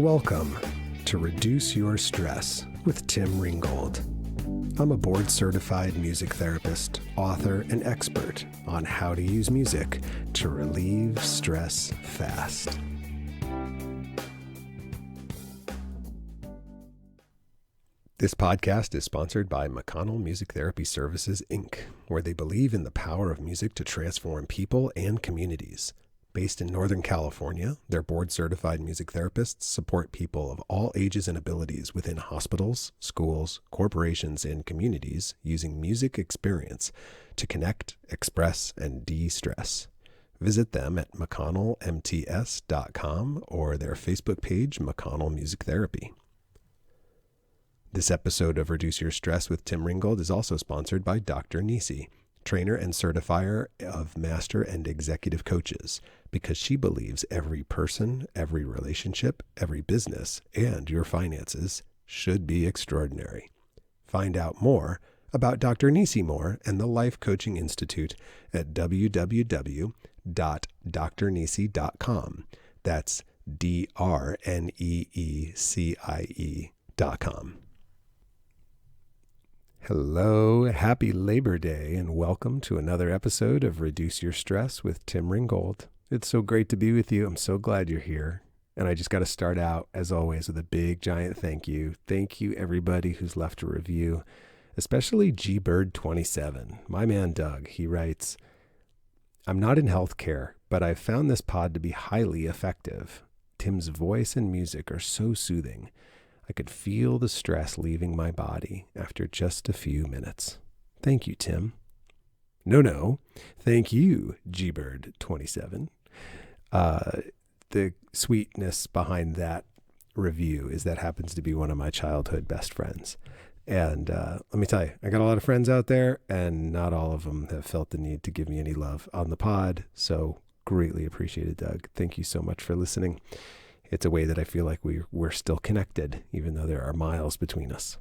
Welcome to Reduce Your Stress with Tim Ringgold. I'm a board-certified music therapist, author, and expert on how to use music to relieve stress fast. This podcast is sponsored by McConnell Music Therapy Services, Inc., where they believe in the power of music to transform people and communities. Based in Northern California, their board-certified music therapists support people of all ages and abilities within hospitals, schools, corporations, and communities using music experience to connect, express, and de-stress. Visit them at mcconnellmts.com or their Facebook page, McConnell Music Therapy. This episode of Reduce Your Stress with Tim Ringgold is also sponsored by Dr. Nisi, trainer and certifier of master and executive coaches, because she believes every person, every relationship, every business, and your finances should be extraordinary. Find out more about Dr. Nisi Moore and the Life Coaching Institute at www.drnisi.com. That's DRNEECIE.com. Hello, happy Labor Day, and welcome to another episode of Reduce Your Stress with Tim Ringgold. It's so great to be with you. I'm so glad you're here. And I just got to start out, as always, with a big, giant thank you. Thank you, everybody who's left a review, especially GBird27. My man, Doug, he writes, I'm not in healthcare, but I've found this pod to be highly effective. Tim's voice and music are so soothing. I could feel the stress leaving my body after just a few minutes. Thank you, Tim. No. Thank you, GBird27. The sweetness behind that review is that happens to be one of my childhood best friends. And let me tell you, I got a lot of friends out there, and not all of them have felt the need to give me any love on the pod. So greatly appreciated, Doug. Thank you so much for listening. It's a way that I feel like we're still connected, even though there are miles between us.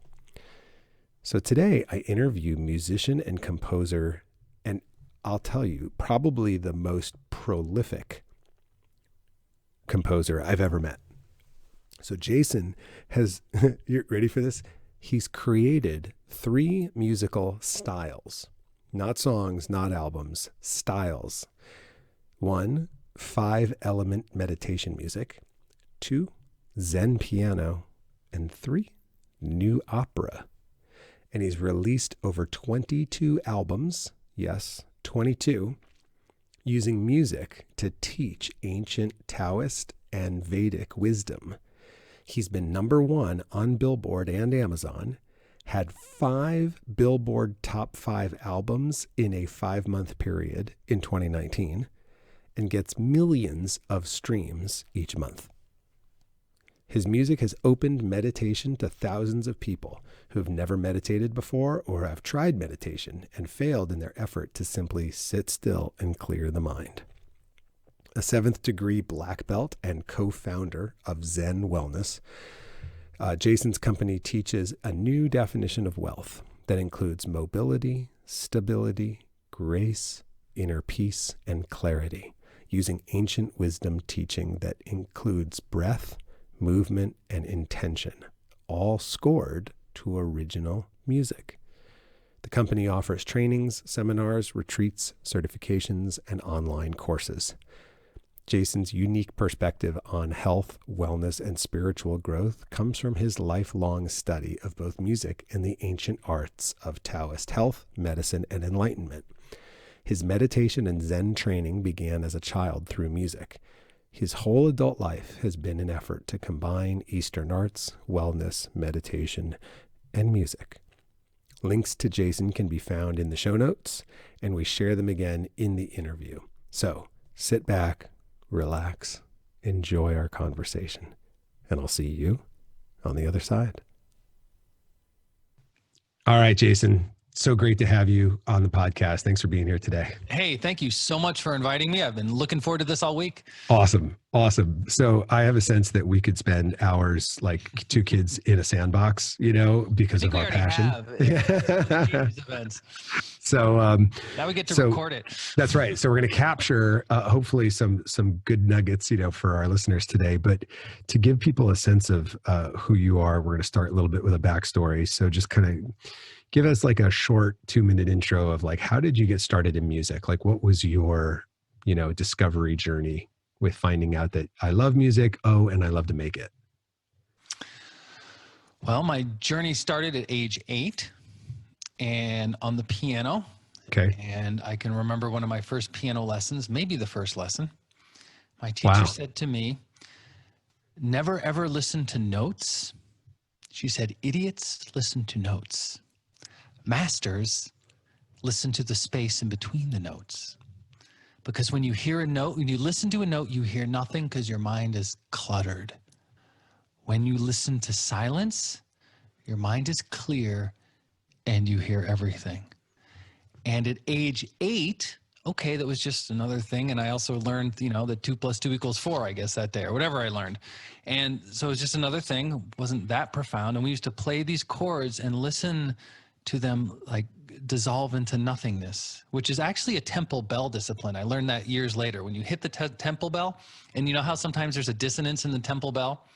So today I interview musician and composer, and I'll tell you, probably the most prolific composer I've ever met. So Jason has, you ready for this? He's created 3 musical styles, not songs, not albums, styles. 1, 5-element meditation music. 2, Zen piano, and 3, new opera. And he's released over 22 albums, yes, 22, using music to teach ancient Taoist and Vedic wisdom. He's been #1 on Billboard and Amazon, had 5 Billboard Top 5 albums in a 5-month period in 2019, and gets millions of streams each month. His music has opened meditation to thousands of people who've never meditated before or have tried meditation and failed in their effort to simply sit still and clear the mind. A 7th degree black belt and co-founder of Zen Wellness, Jason's company teaches a new definition of wealth that includes mobility, stability, grace, inner peace, and clarity, using ancient wisdom teaching that includes breath, movement, and intention, all scored to original music. The company offers trainings, seminars, retreats, certifications, and online courses. Jason's unique perspective on health, wellness, and spiritual growth comes from his lifelong study of both music and the ancient arts of Taoist health, medicine, and enlightenment. His meditation and Zen training began as a child through music. His whole adult life has been an effort to combine Eastern arts, wellness, meditation, and music. Links to Jason can be found in the show notes, and we share them again in the interview. So sit back, relax, enjoy our conversation, and I'll see you on the other side. All right, Jason, So great to have you on the podcast. Thanks for being here today. Hey, thank you so much for inviting me. I've been looking forward to this all week. Awesome. Awesome. So I have a sense that we could spend hours like two kids in a sandbox, because of our passion. Events. So now we get to record it. That's right. So we're going to capture hopefully some good nuggets, for our listeners today. But to give people a sense of who you are, we're going to start a little bit with a backstory. So just kind of give us like a short 2-minute intro of like, how did you get started in music? Like, what was your, discovery journey with finding out that I love music? Oh, and I love to make it. Well, my journey started at age 8 and on the piano. Okay. And I can remember one of my first piano lessons, maybe the first lesson. My teacher said to me, "Never ever listen to notes." She said, "Idiots listen to notes. Masters listen to the space in between the notes." Because when you hear a note, when you listen to a note, you hear nothing because your mind is cluttered. When you listen to silence, your mind is clear and you hear everything. And at age 8, okay, that was just another thing. And I also learned, that 2 + 2 = 4, I guess, that day, or whatever I learned. And so it was just another thing. It wasn't that profound. And we used to play these chords and listen to them like dissolve into nothingness, which is actually a temple bell discipline. I learned that years later. When you hit the temple bell, and you know how sometimes there's a dissonance in the temple bell?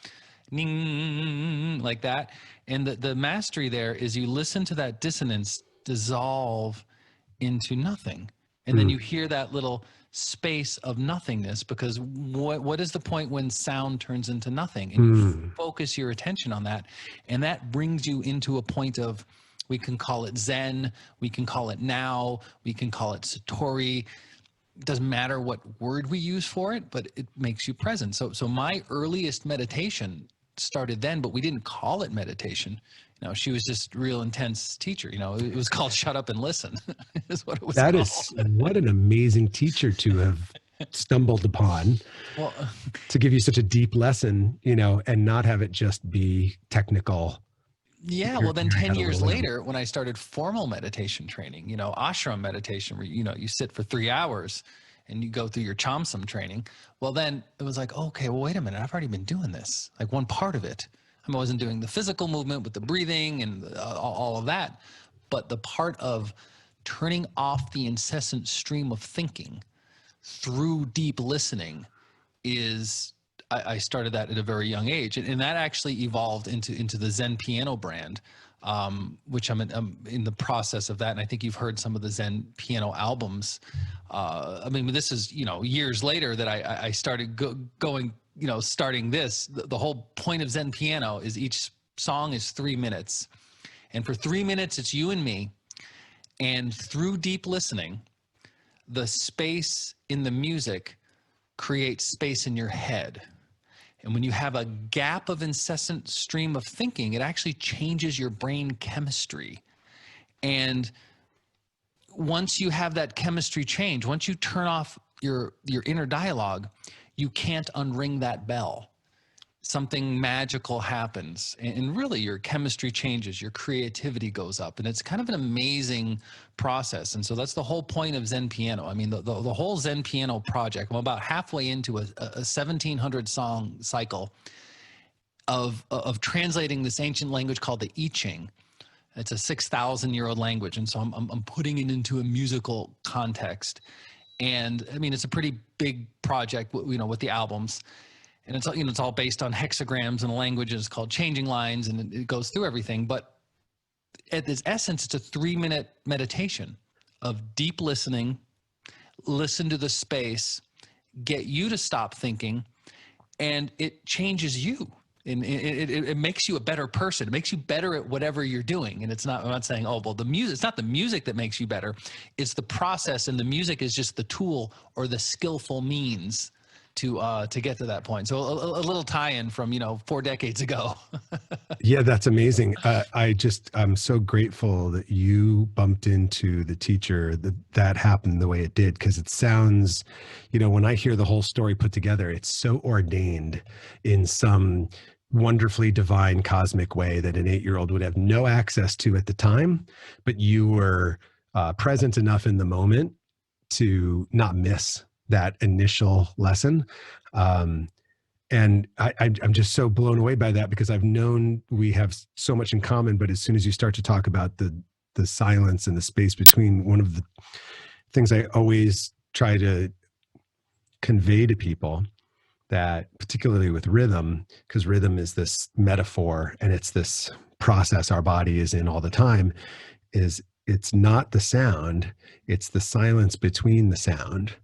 Ning, like that. And the mastery there is you listen to that dissonance dissolve into nothing. And then you hear that little space of nothingness, because what is the point when sound turns into nothing? And you focus your attention on that. And that brings you into a point of, we can call it Zen, we can call it now, we can call it Satori. It doesn't matter what word we use for it, but it makes you present. So my earliest meditation started then, but we didn't call it meditation. She was just a real intense teacher. It was called Shut Up and Listen is what it was called. What an amazing teacher to have stumbled upon, to give you such a deep lesson, and not have it just be technical. Yeah, well, then 10 years later, when I started formal meditation training, ashram meditation, where, you sit for 3 hours and you go through your Chomsum training. Well, then it was like, okay, well, wait a minute. I've already been doing this, like one part of it. I wasn't doing the physical movement with the breathing and all of that, but the part of turning off the incessant stream of thinking through deep listening is... I started that at a very young age, and that actually evolved into the Zen piano brand, which I'm in the process of that. And I think you've heard some of the Zen piano albums. This is, years later that I started going, starting this. The whole point of Zen piano is each song is 3 minutes. And for 3 minutes, it's you and me. And through deep listening, the space in the music creates space in your head. And when you have a gap of incessant stream of thinking, it actually changes your brain chemistry. And once you have that chemistry change, once you turn off your inner dialogue, you can't unring that bell. Something magical happens, and really your chemistry changes, your creativity goes up, and it's kind of an amazing process. And so that's the whole point of Zen piano. The whole Zen piano project, I'm about halfway into a 1,700 song cycle of translating this ancient language called the I Ching. It's a 6,000-year-old language, and so I'm putting it into a musical context. And it's a pretty big project, with the albums. And it's all based on hexagrams and a language. It's called Changing Lines, and it goes through everything. But at its essence, it's a 3-minute meditation of deep listening, listen to the space, get you to stop thinking, and it changes you. And it makes you a better person. It makes you better at whatever you're doing. And I'm not saying, it's not the music that makes you better. It's the process, and the music is just the tool or the skillful means to get to that point. So a little tie-in from 4 decades ago. Yeah, that's amazing. I'm so grateful that you bumped into the teacher that happened the way it did, because it sounds, when I hear the whole story put together, it's so ordained in some wonderfully divine cosmic way that an 8-year-old would have no access to at the time, but you were present enough in the moment to not miss that initial lesson. And I'm just so blown away by that, because I've known we have so much in common, but as soon as you start to talk about the silence and the space between, one of the things I always try to convey to people, that particularly with rhythm, because rhythm is this metaphor and it's this process our body is in all the time, is it's not the sound, it's the silence between the sound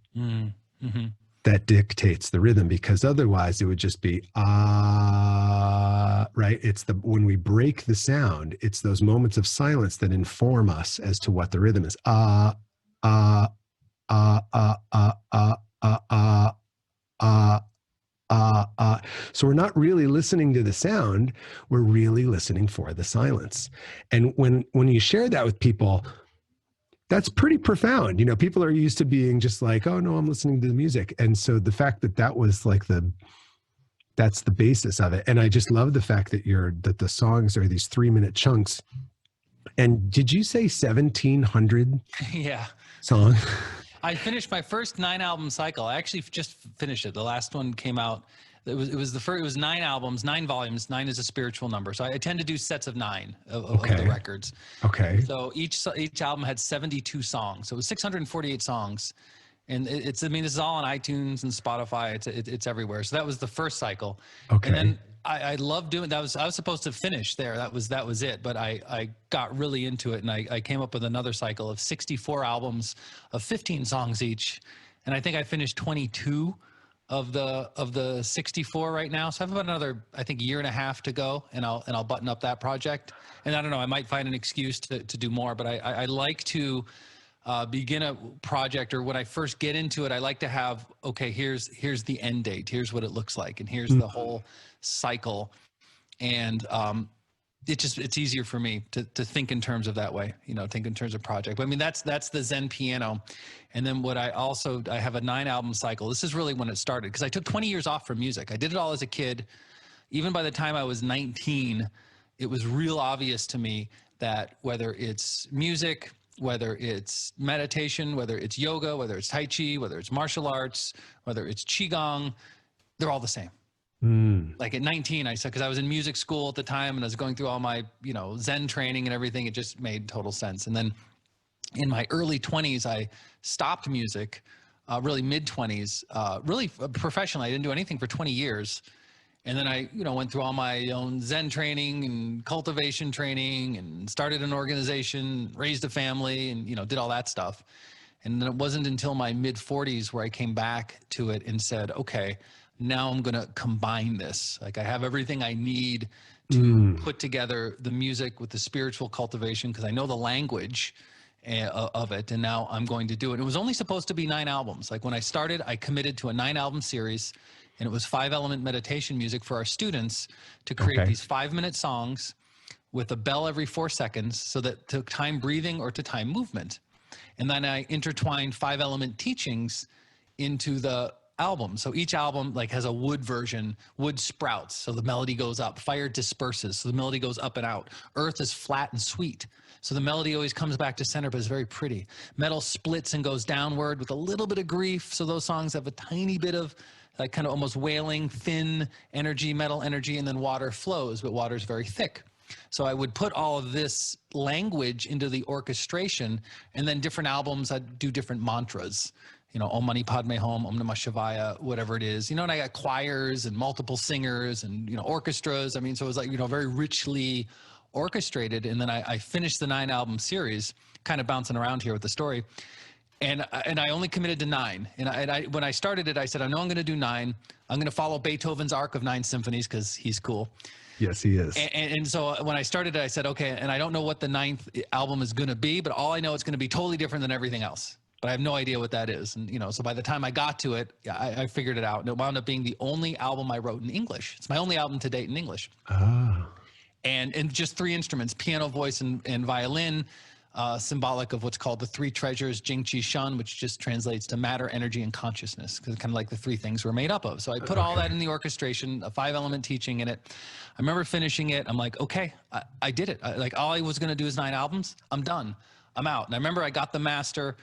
that dictates the rhythm, because otherwise it would just be right? It's when we break the sound, it's those moments of silence that inform us as to what the rhythm is. So we're not really listening to the sound, we're really listening for the silence. And when you share that with people, that's pretty profound. You know, people are used to being just like, oh no, I'm listening to the music. And so the fact that that was like that's the basis of it. And I just love the fact that that the songs are these 3-minute chunks. And did you say 1,700 Yeah. songs? I finished my first 9-album cycle. I actually just finished it. The last one came out. It was 9 albums, 9 volumes. 9 is a spiritual number. So I tend to do sets of 9 of the records. Okay. So each album had 72 songs. So it was 648 songs. And this is all on iTunes and Spotify. It's everywhere. So that was the first cycle. Okay. And then I love doing that. I was supposed to finish there. That was it. But I got really into it, and I came up with another cycle of 64 albums of 15 songs each. And I think I finished 22 of the 64 right now. So I have about another, I think, year and a half to go, and I'll button up that project. And I don't know, I might find an excuse to do more, but I like to begin a project, or when I first get into it, I like to have, okay, here's the end date, here's what it looks like, and here's the whole cycle. And it's easier for me to think in terms of that way, think in terms of project. But I mean, that's the Zen piano. And then I have a 9-album cycle. This is really when it started, because I took 20 years off from music. I did it all as a kid. Even by the time I was 19, it was real obvious to me that whether it's music, whether it's meditation, whether it's yoga, whether it's Tai Chi, whether it's martial arts, whether it's Qigong, they're all the same. Like at 19, I said, because I was in music school at the time and I was going through all my, Zen training and everything, it just made total sense. And then in my early 20s, I stopped music, really mid-20s, really professionally. I didn't do anything for 20 years. And then I, went through all my own Zen training and cultivation training and started an organization, raised a family, and, did all that stuff. And then it wasn't until my mid-40s where I came back to it and said, okay, now I'm going to combine this. Like, I have everything I need to put together the music with the spiritual cultivation, because I know the language of it, and now I'm going to do it. It was only supposed to be 9 albums. Like, when I started, I committed to a 9-album series, and it was 5-element meditation music for our students to create these 5-minute songs with a bell every 4 seconds, so that to time breathing or to time movement. And then I intertwined 5-element teachings into the album. So each album has a wood version. Wood sprouts, so the melody goes up. Fire disperses, so the melody goes up and out. Earth is flat and sweet, so the melody always comes back to center, but it's very pretty. Metal splits and goes downward with a little bit of grief, so those songs have a tiny bit of kind of almost wailing, thin energy, metal energy. And then water flows, but water is very thick. So I would put all of this language into the orchestration, and then different albums, I'd do different mantras. Om Mani Padme Hum, Om Namah Shivaya, whatever it is. And I got choirs and multiple singers and, orchestras. I mean, so it was very richly orchestrated. And then I finished the 9-album series, kind of bouncing around here with the story. And I only committed to 9. And when I started it, I said, I know I'm going to do 9. I'm going to follow Beethoven's Arc of 9 Symphonies, because he's cool. Yes, he is. And so when I started it, I said, okay, and I don't know what the 9th album is going to be, but all I know it's going to be totally different than everything else. But I have no idea what that is. And, so by the time I got to it, I figured it out. And it wound up being the only album I wrote in English. It's my only album to date in English. Oh. And just 3 instruments, piano, voice, and violin. symbolic of what's called the three treasures, Jing Qi Shan, which just translates to matter, energy, and consciousness, because kind of like the three things we're made up of. So I put all that in the orchestration, a 5-element teaching in it. I remember finishing it. I'm like, okay, I did it. Like all I was going to do is 9 albums. I'm done. I'm out. And I remember I got the master,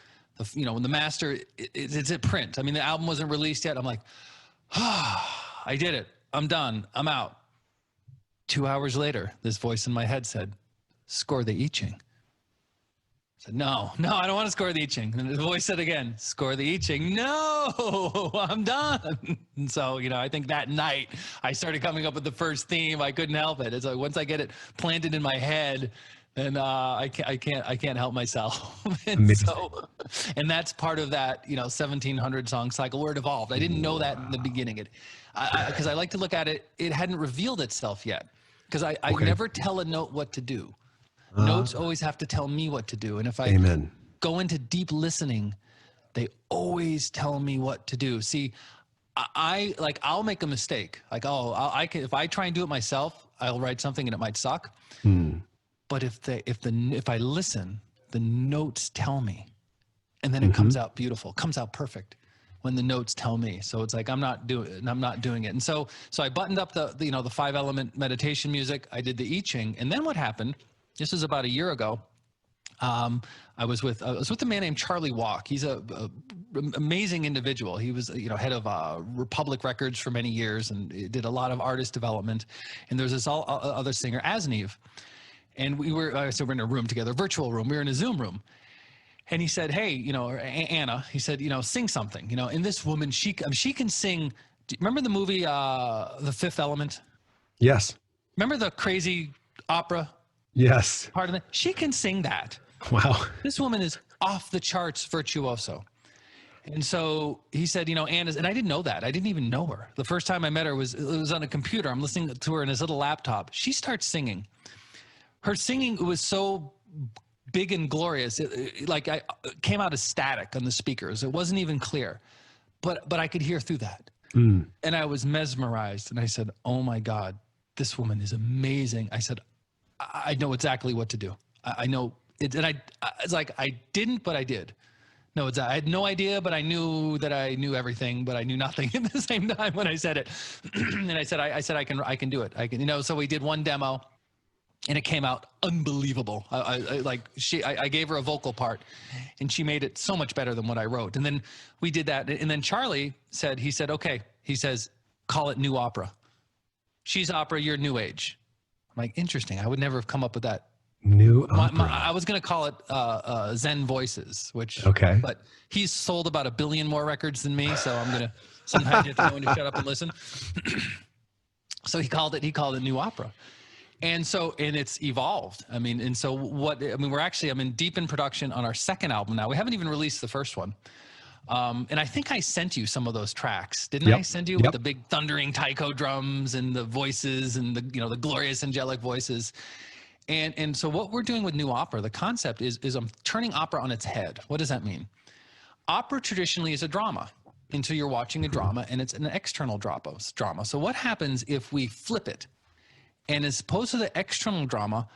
when the master, it's at print. I mean, the album wasn't released yet. I'm like, I did it. I'm done. I'm out. 2 hours later, this voice in my head said, score the I Ching. I said, no, I don't want to score the I Ching. And the voice said again, score the I Ching. No, I'm done. And so, I think that night I started coming up with the first theme. I couldn't help it. It's like, once I get it planted in my head, then I can't help myself. And that's part of that, 1700 song cycle where it evolved. I didn't know that in the beginning. Because I like to look at it, it hadn't revealed itself yet. Because I never tell a note what to do. Notes always have to tell me what to do. And if I go into deep listening, they always tell me what to do. See, I'll make a mistake. Like, if I try and do it myself, I'll write something and it might suck. But if I listen, the notes tell me, and then it comes out beautiful, comes out perfect when the notes tell me. So it's like I'm not doing it. And so I buttoned up the 5-element meditation music. I did the I Ching, and then what happened? This was about a year ago. I was with a man named Charlie Walk. He's a amazing individual. He was head of Republic Records for many years and did a lot of artist development. And there's this other singer, Asneve, and we were we're in a room together, virtual room. We were in a Zoom room. And he said, hey, or Anna, he said, sing something, and this woman, she can sing. Do you remember the movie, The Fifth Element? Yes. Remember the crazy opera? Yes. Part of it? She can sing that. Wow. This woman is off the charts virtuoso. And so he said, Anna's, and I didn't know that. I didn't even know her. The first time I met her it was on a computer. I'm listening to her in his little laptop. She starts singing. Her singing was so big and glorious. I came out as static on the speakers. It wasn't even clear, but I could hear through that. And I was mesmerized. And I said, oh my God, this woman is amazing. I said, I know exactly what to do. I know it. And it's like, I didn't, but I did. No, I had no idea, but I knew that I knew everything, but I knew nothing at the same time when I said it. And I said, I can do it. I can, so we did one demo. And it came out unbelievable. I gave her a vocal part, and she made it so much better than what I wrote. And then we did that. And then Charlie said, okay. He says, call it New Opera. She's opera, you're New Age. I'm like, interesting. I would never have come up with that. New Opera. I was going to call it Zen Voices, but he's sold about 1 billion more records than me. So I'm going to, sometimes you have to know when to shut up and listen. So he called it New Opera. And it's evolved. I'm in deep in production on our second album now. We haven't even released the first one. And I think I sent you some of those tracks. Didn't I send you with the big thundering taiko drums and the voices and the glorious angelic voices. And so what we're doing with New Opera, the concept is I'm turning opera on its head. What does that mean? Opera traditionally is a drama until you're watching a drama, and it's an external drama. So what happens if we flip it? And as opposed to the external drama,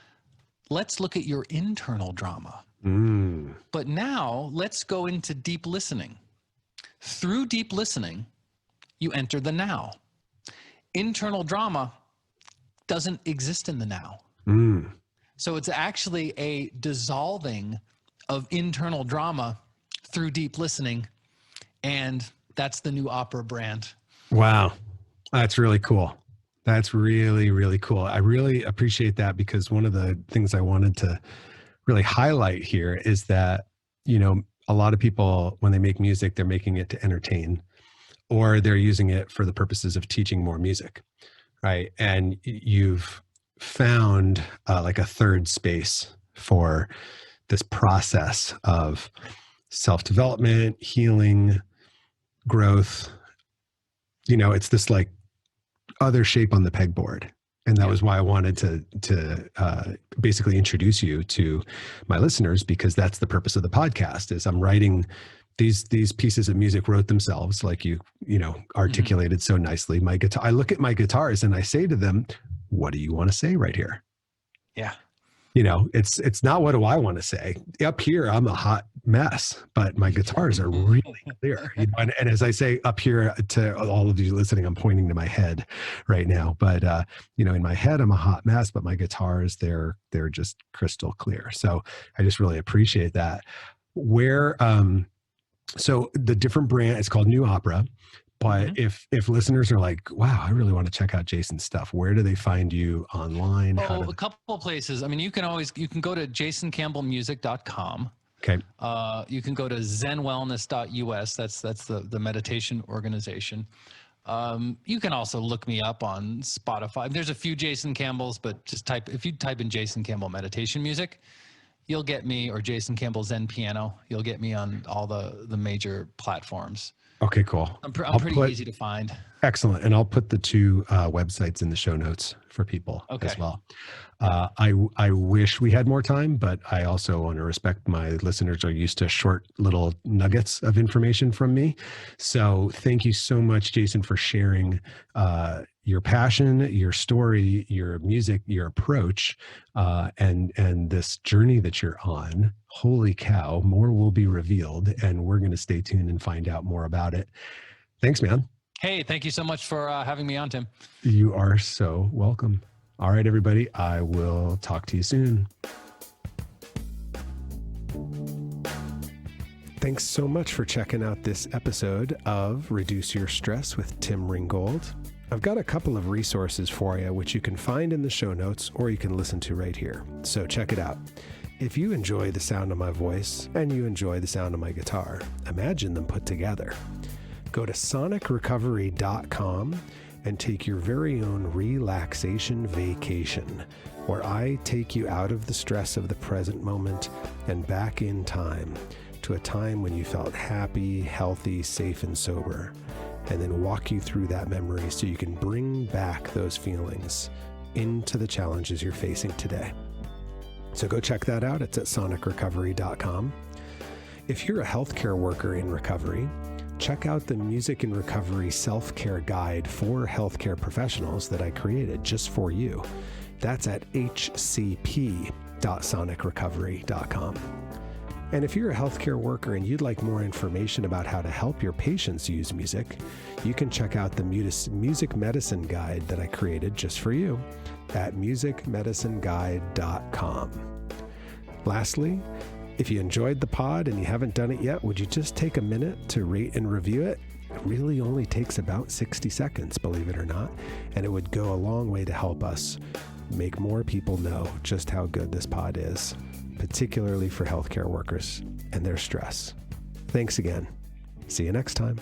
let's look at your internal drama. But now let's go into deep listening. Through deep listening, you enter the now. Internal drama doesn't exist in the now. So it's actually a dissolving of internal drama through deep listening. And that's the New Opera brand. Wow. That's really cool. That's really, really cool. I really appreciate that, because one of the things I wanted to really highlight here is that, a lot of people, when they make music, they're making it to entertain, or they're using it for the purposes of teaching more music, right? And you've found like a third space for this process of self-development, healing, growth. It's this like other shape on the pegboard. And that was why I wanted to basically introduce you to my listeners, because that's the purpose of the podcast. Is I'm writing these pieces of music wrote themselves, like you articulated so nicely. My guitar. I look at my guitars and I say to them, "What do you want to say right here?" Yeah. It's not what do I want to say. Up here, I'm a hot mess, but my guitars are really clear. And as I say up here to all of you listening, I'm pointing to my head right now. But in my head, I'm a hot mess, but my guitars, they're just crystal clear. So I just really appreciate that. Where so the different brand, it's called New Opera. But if listeners are like, wow, I really want to check out Jason's stuff, where do they find you online? A couple of places. I mean, you can go to jasoncampbellmusic.com. Okay. You can go to zenwellness.us. That's the meditation organization. You can also look me up on Spotify. There's a few Jason Campbells, but if you type in Jason Campbell meditation music, you'll get me, or Jason Campbell Zen piano. You'll get me on all the major platforms. Okay, cool. I'm pretty easy to find. Excellent. And I'll put the two websites in the show notes for people as well. I wish we had more time, but I also want to respect my listeners are used to short little nuggets of information from me. So thank you so much, Jason, for sharing your passion, your story, your music, your approach, and this journey that you're on. Holy cow, more will be revealed, and we're going to stay tuned and find out more about it. Thanks, man. Hey, thank you so much for having me on, Tim. You are so welcome. All right, everybody, I will talk to you soon. Thanks so much for checking out this episode of Reduce Your Stress with Tim Ringgold. I've got a couple of resources for you, which you can find in the show notes or you can listen to right here. So check it out. If you enjoy the sound of my voice and you enjoy the sound of my guitar, imagine them put together. Go to sonicrecovery.com and take your very own relaxation vacation, where I take you out of the stress of the present moment and back in time to a time when you felt happy, healthy, safe, and sober, and then walk you through that memory so you can bring back those feelings into the challenges you're facing today. So go check that out. It's at sonicrecovery.com. If you're a healthcare worker in recovery, check out the Music in Recovery Self-Care Guide for healthcare professionals that I created just for you. That's at hcp.sonicrecovery.com. And if you're a healthcare worker and you'd like more information about how to help your patients use music, you can check out the Music Medicine Guide that I created just for you at musicmedicineguide.com. Lastly, if you enjoyed the pod and you haven't done it yet, would you just take a minute to rate and review it? It really only takes about 60 seconds, believe it or not, and it would go a long way to help us make more people know just how good this pod is, particularly for healthcare workers and their stress. Thanks again. See you next time.